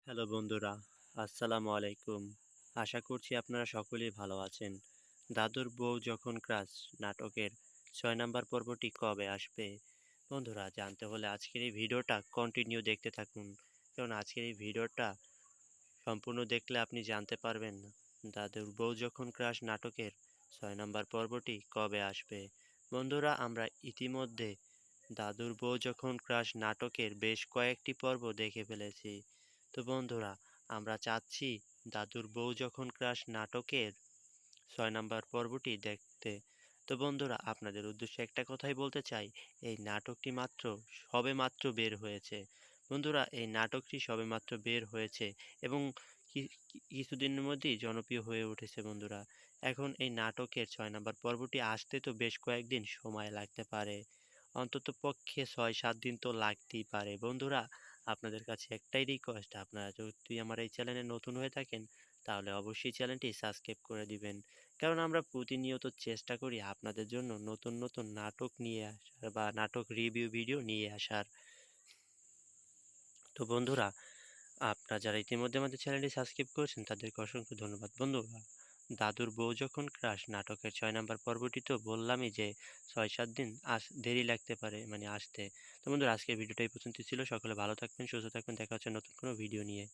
Hello বন্ধুরা, আসসালামু আলাইকুম। আশা করছি আপনারা সকলেই ভালো আছেন। দাদুর বউ যখন ক্রাশ নাটকের ৬ নাম্বার পর্বটি কবে আসবে? বন্ধুরা জানতে হলে আজকের এই ভিডিওটা কন্টিনিউ দেখতে থাকুন। কারণ আজকের এই ভিডিওটা সম্পূর্ণ দেখলে আপনি জানতে পারবেন না দাদুর বউ যখন ক্রাশ নাটকের ৬ নাম্বার পর্বটি কবে আসবে। বন্ধুরা আমরা ইতিমধ্যে দাদুর বউ যখন ক্রাশ নাটকের বেশ কয়েকটি পর্ব দেখে ফেলেছি। তো বন্ধুরা আমরা চাচ্ছি দাদুর বউ যখন ক্রাশ নাটকের ৬ নাম্বার পর্বটি দেখতে। তো বন্ধুরা আপনাদের উদ্দেশ্যে একটা কথাই বলতে চাই, এই নাটকটি সবেমাত্র বের হয়েছে। বন্ধুরা এই নাটকটি সবেমাত্র বের হয়েছে এবং কিছুদিনের মধ্যেই জনপ্রিয় হয়ে উঠেছে বন্ধুরা। এখন এই নাটকের ৬ নাম্বার পর্বটি আসতে তো বেশ কয়েকদিন সময় লাগতে পারে। অন্ততপক্ষে ৬-৭ দিন তো লাগতেই পারে। বন্ধুরা আপনাদের কাছে একটাই রিকোয়েস্ট, আপনারা যদি আমার এই চ্যানেলে নতুন হয়ে থাকেন তাহলে অবশ্যই চ্যানেলটি সাবস্ক্রাইব করে দিবেন। কারণ আমরা প্রতিনিয়ত চেষ্টা করি আপনাদের জন্য নতুন নতুন নাটক নিয়ে আসার বা নাটক রিভিউ ভিডিও নিয়ে আসার। তো বন্ধুরা আপনারা যারা ইতিমধ্যে আমাদের চ্যানেলটি সাবস্ক্রাইব করেছেন তাদেরকে অসংখ্য ধন্যবাদ। বন্ধুরা দাদুর বউ যখন ক্রাশ নাটকের ৬ নাম্বার পর্বটি তো বললামই যে ৬-৭ দিন দেরি লাগতে পারে মানে আসতে। তো বন্ধুরা আজকের ভিডিওটা এই পর্যন্তই ছিল। সকলে ভালো থাকবেন, সুস্থ থাকবেন। দেখা হচ্ছে নতুন কোনো ভিডিও নিয়ে।